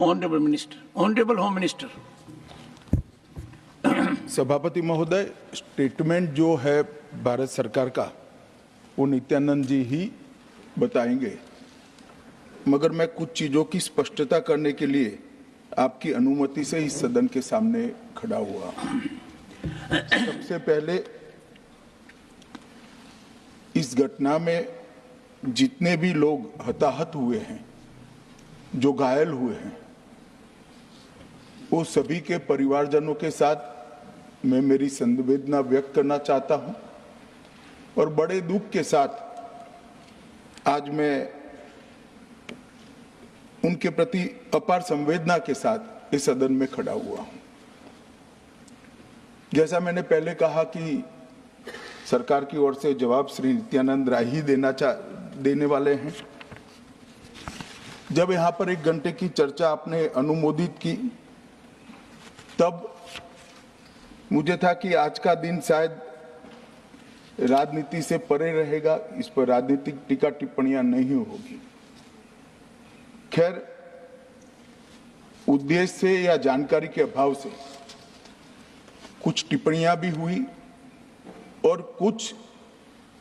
Honorable Minister, Honorable Home Minister. सभापति महोदय, statement जो है भारत सरकार का वो नित्यानंद जी ही बताएंगे, मगर मैं कुछ चीजों की स्पष्टता करने के लिए आपकी अनुमति से इस सदन के सामने खड़ा हुआ। सबसे पहले इस घटना में जितने भी लोग हताहत हुए हैं, जो घायल हुए हैं, वो सभी के परिवारजनों के साथ मैं मेरी संवेदना व्यक्त करना चाहता हूं और बड़े दुख के साथ आज मैं उनके प्रति अपार संवेदना के साथ इस सदन में खड़ा हुआ हूं। जैसा मैंने पहले कहा कि सरकार की ओर से जवाब श्री नित्यानंद राय ही देने वाले हैं। जब यहाँ पर 1 घंटे की चर्चा आपने अनुमोदित की, तब मुझे था कि आज का दिन शायद राजनीति से परे रहेगा, इस पर राजनीतिक टीका टिप्पणियां नहीं होगी। खैर, उद्देश्य से या जानकारी के अभाव से कुछ टिप्पणियां भी हुई और कुछ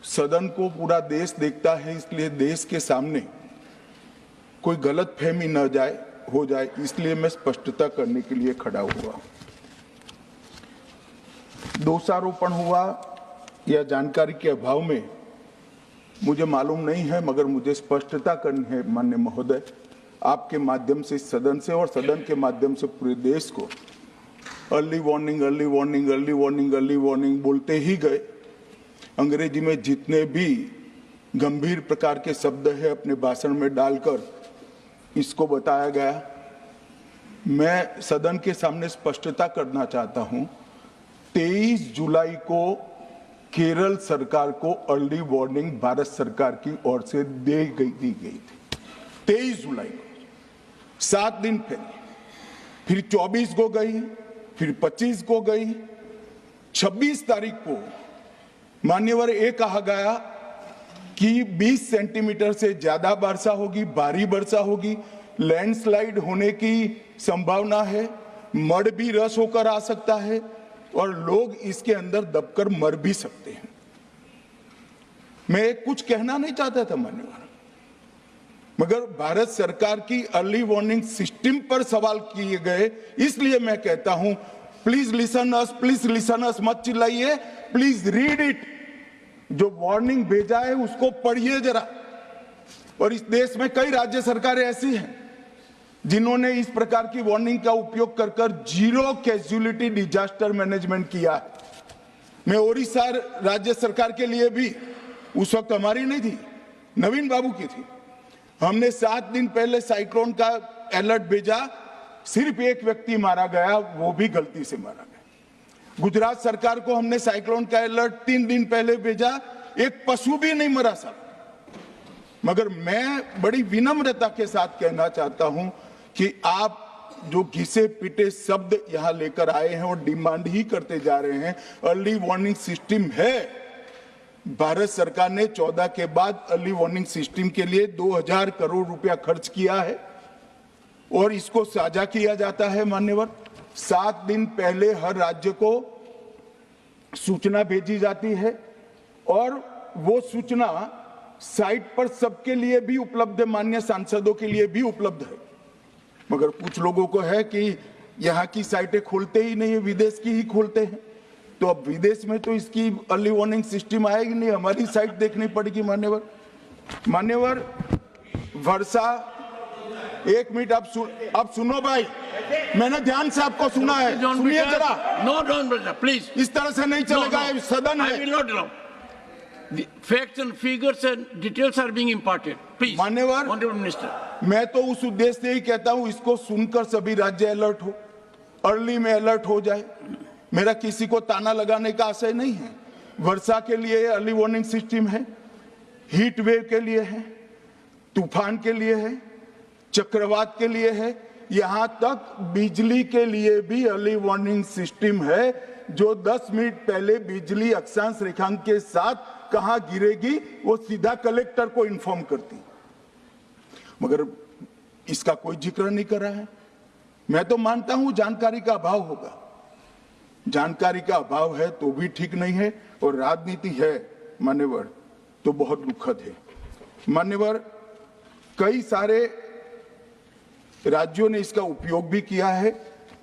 सदन को पूरा देश देखता है, इसलिए देश के सामने कोई गलतफहमी न हो जाए, इसलिए मैं स्पष्टता करने के लिए खड़ा हुआ। दोषारोपण हुआ या जानकारी के अभाव में मुझे मालूम नहीं है, मगर मुझे स्पष्टता करनी है माननीय महोदय, आपके माध्यम से सदन से और सदन के माध्यम से पूरे देश को। Early warning, early warning, early warning, early warning बोलते ही गए। अंग्रेजी में जितने भी गंभीर प्रकार के शब्द है अपने भाषण में डालकर इसको बताया गया। मैं सदन के सामने स्पष्टता करना चाहता हूं, 23 जुलाई को केरल सरकार को अर्ली वार्निंग भारत सरकार की ओर से दी गई थी। 23 जुलाई को, 7 दिन पहले, फिर 24 को गई, फिर 25 को गई, 26 तारीख को मान्यवर ये कहा गया कि 20 सेंटीमीटर से ज्यादा वर्षा होगी, भारी वर्षा होगी, लैंडस्लाइड होने की संभावना है, मड भी रस होकर आ सकता है और लोग इसके अंदर दबकर मर भी सकते हैं। मैं कुछ कहना नहीं चाहता था मान्यवर, मगर भारत सरकार की अर्ली वार्निंग सिस्टम पर सवाल किए गए, इसलिए मैं कहता हूं please listen us, please listen अस, मत चिल्लाइए, प्लीज रीड इट। जो वार्निंग भेजा है उसको पढ़िए जरा। और इस देश में कई राज्य सरकारें ऐसी हैं जिन्होंने इस प्रकार की वार्निंग का उपयोग कर कर जीरो कैजुअलिटी डिजास्टर मैनेजमेंट किया है। मैं ओडिशा राज्य सरकार के लिए भी, उस वक्त हमारी नहीं थी, नवीन बाबू की थी, हमने 7 दिन पहले साइक्लोन का अलर्ट भेजा, सिर्फ 1 व्यक्ति मारा गया, वो भी गलती से मारा गया। गुजरात सरकार को हमने साइक्लोन का अलर्ट 3 दिन पहले भेजा, एक पशु भी नहीं मरा साहब। मगर मैं बड़ी विनम्रता के साथ कहना चाहता हूं कि आप जो घिसे पिटे शब्द यहां लेकर आए हैं और डिमांड ही करते जा रहे हैं, अर्ली वार्निंग सिस्टम है। भारत सरकार ने 14 के बाद अर्ली वार्निंग सिस्टम के लिए 2000 करोड़ रुपया खर्च किया है और इसको साझा किया जाता है मान्यवर। 7 दिन पहले हर राज्य को सूचना भेजी जाती है और वो सूचना साइट पर सबके लिए भी उपलब्ध है, माननीय सांसदों के लिए भी उपलब्ध है। मगर कुछ लोगों को है कि यहाँ की साइटें खोलते ही नहीं है, विदेश की ही खोलते हैं। तो अब विदेश में तो इसकी अर्ली वार्निंग सिस्टम आएगी नहीं, हमारी साइट देखनी पड़ेगी मान्यवर। मान्यवर, वर्षा, 1 मिनट आप सुनो भाई, मैंने ध्यान से आपको सुना है, सुनिए जरा। No, don't, please. इस तरह से नहीं चलेगा, सदन है। I will not allow. The facts and figures and details are being imparted. Please. मान्यवर, Honorable Minister. मैं तो उस उद्देश्य से ही कहता हूं इसको सुनकर सभी राज्य अलर्ट हो, अर्ली में अलर्ट हो जाए। मेरा किसी को ताना लगाने का आशय नहीं है। वर्षा के लिए अर्ली वार्निंग सिस्टम है, हीट वेव के लिए है, तूफान के लिए है, चक्रवात के लिए है, यहां तक बिजली के लिए भी अर्ली वार्निंग सिस्टम है, जो 10 मिनट पहले बिजली अक्षांश रेखांक के साथ कहां गिरेगी वो सीधा कलेक्टर को इन्फॉर्म करती। मगर इसका कोई जिक्र नहीं कर रहा है। मैं तो मानता हूं जानकारी का अभाव होगा, जानकारी का अभाव है तो भी ठीक नहीं है, और राजनीति है मान्यवर तो बहुत दुखद है। मान्यवर, कई सारे राज्यों ने इसका उपयोग भी किया है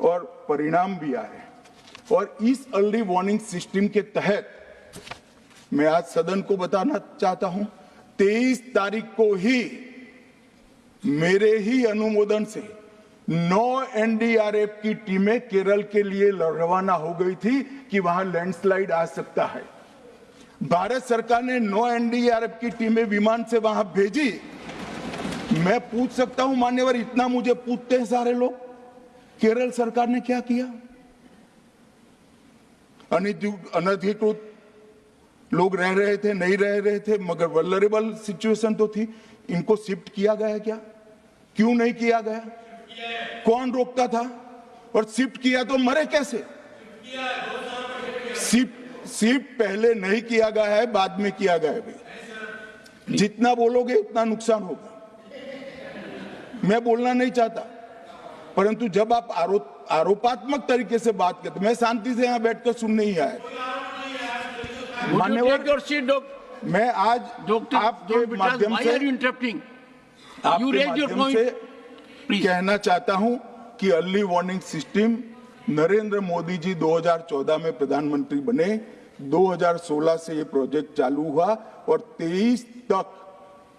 और परिणाम भी आए हैं, और इस अर्ली वार्निंग सिस्टम के तहत मैं आज सदन को बताना चाहता हूं, 23 तारीख को ही मेरे ही अनुमोदन से 9 एनडीआरएफ की टीमें केरल के लिए रवाना हो गई थी कि वहां लैंडस्लाइड आ सकता है। भारत सरकार ने 9 एनडीआरएफ की टीमें विमान से वहां भेजी। मैं पूछ सकता हूं मान्यवर, इतना मुझे पूछते हैं सारे लोग, केरल सरकार ने क्या किया? अनधिकृत लोग रह रहे थे, नहीं रह रहे थे, मगर वल्नरेबल सिचुएशन तो थी। इनको शिफ्ट किया गया क्या? क्यों नहीं किया गया? कौन रोकता था? और शिफ्ट किया तो मरे कैसे? शिफ्ट पहले नहीं किया गया है, बाद में किया गया है भाई। जितना बोलोगे उतना नुकसान होगा। मैं बोलना नहीं चाहता, परंतु जब आप आरोपात्मक तरीके से बात करते, मैं शांति से यहां बैठकर सुनने ही आया। मान्यवर, मैं आज आपके माध्यम से कहना चाहता हूं कि early warning system Narendra Modi ji 2014 में प्रधानमंत्री बने, 2016 से ये प्रोजेक्ट चालू हुआ और 23 तक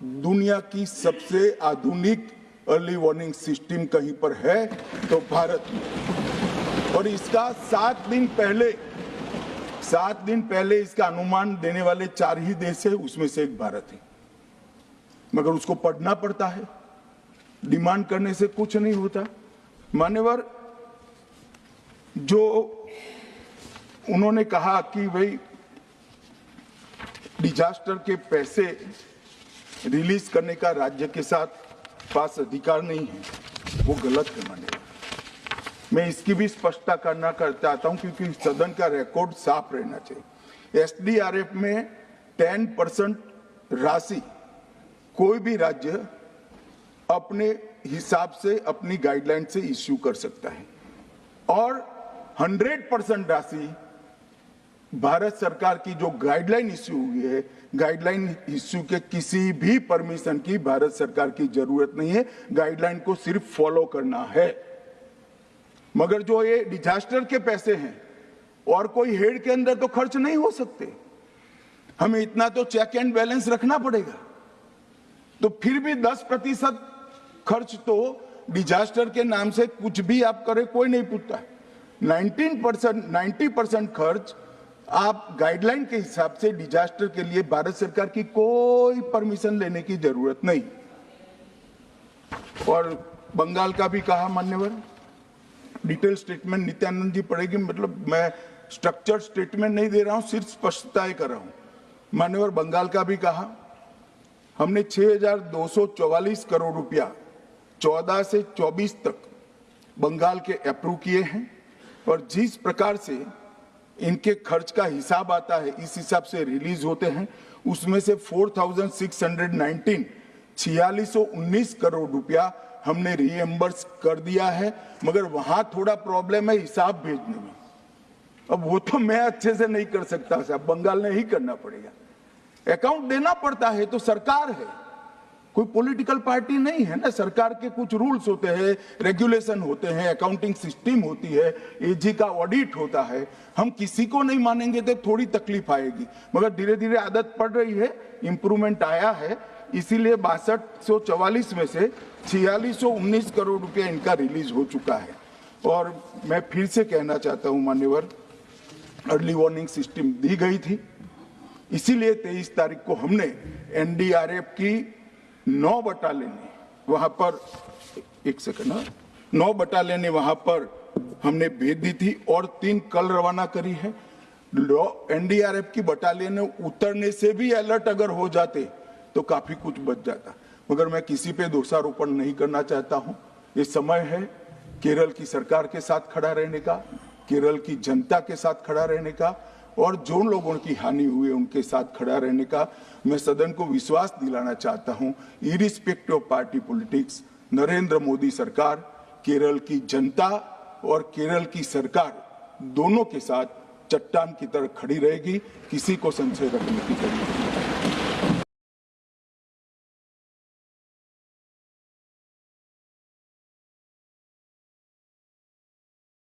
दुनिया की सबसे आधुनिक अर्ली वार्निंग सिस्टम कहीं पर है तो भारत में। और इसका 7 दिन पहले इसका अनुमान देने वाले 4 ही देश है, उसमें से एक भारत है। मगर उसको पढ़ना पड़ता है, डिमांड करने से कुछ नहीं होता। मान्यवर, जो उन्होंने कहा कि भाई डिजास्टर के पैसे रिलीज करने का राज्य के साथ पास अधिकार नहीं है, वो गलत है। मान्यवर, मैं इसकी भी स्पष्टता करना चाहता हूं क्योंकि सदन का रिकॉर्ड साफ रहना चाहिए। एसडीआरएफ में 10% राशि कोई भी राज्य अपने हिसाब से अपनी गाइडलाइन से इश्यू कर सकता है, और 100% राशि भारत सरकार की जो गाइडलाइन इश्यू हुई है, गाइडलाइन इश्यू के किसी भी परमिशन की भारत सरकार की जरूरत नहीं है, गाइडलाइन को सिर्फ फॉलो करना है। मगर जो ये डिजास्टर के पैसे हैं और कोई हेड के अंदर तो खर्च नहीं हो सकते, हमें इतना तो चेक एंड बैलेंस रखना पड़ेगा। तो फिर भी 10% खर्च तो डिजास्टर के नाम से कुछ भी आप करें कोई नहीं पूछता। 90% खर्च आप गाइडलाइन के हिसाब से डिजास्टर के लिए भारत सरकार की कोई परमिशन लेने की जरूरत नहीं। और बंगाल का भी कहा मान्यवर, डिटेल स्टेटमेंट नित्यानंद जी पढ़ेगी, मतलब मैं स्ट्रक्चर्ड स्टेटमेंट नहीं दे रहा हूं, सिर्फ स्पष्टताएं कर रहा हूं। मान्यवर, बंगाल का भी कहा, हमने 6,244 करोड़ रुपया 14 से 24 तक बंगाल के अप्रूव किए हैं, और जिस प्रकार से इनके खर्च का हिसाब आता है इस हिसाब से रिलीज होते हैं। उसमें से 4,619 4619 करोड़ रुपया हमने रीएम्बर्स कर दिया है, मगर वहां थोड़ा प्रॉब्लम है हिसाब भेजने में। अब वो तो मैं अच्छे से नहीं कर सकता साहब, बंगाल ने ही करना पड़ेगा। अकाउंट देना पड़ता है तो सरकार है, कोई पॉलिटिकल पार्टी नहीं है ना। सरकार के कुछ रूल्स होते हैं, रेगुलेशन होते हैं, अकाउंटिंग सिस्टम होती है, एजी का ऑडिट होता है। हम किसी को नहीं मानेंगे तो थोड़ी तकलीफ आएगी, मगर धीरे धीरे आदत पड़ रही है, इंप्रूवमेंट आया है। इसीलिए 6244 में से 4619 करोड़ रुपया इनका रिलीज हो चुका है। और मैं फिर से कहना चाहता हूं मान्यवर, अर्ली वार्निंग सिस्टम दी गई थी, इसीलिए 23 तारीख को हमने एनडीआरएफ की 9 बटालियन वहां पर 9 बटालियन वहां पर हमने भेज दी थी, और 3 कल रवाना करी है। एनडीआरएफ की बटालियन उतरने से भी अलर्ट अगर हो जाते तो काफी कुछ बच जाता, मगर मैं किसी पे दोषारोपण नहीं करना चाहता हूं। ये समय है केरल की सरकार के साथ खड़ा रहने का, केरल की जनता के साथ खड़ा रहने का, और जो लोगों की हानि हुई है उनके साथ खड़ा रहने का। मैं सदन को विश्वास दिलाना चाहता हूं, irrespective of party politics, Narendra Modi सरकार केरल की जनता और केरल की सरकार दोनों के साथ चट्टान की तरह खड़ी रहेगी, किसी को संशय रखने की जरूरत नहीं।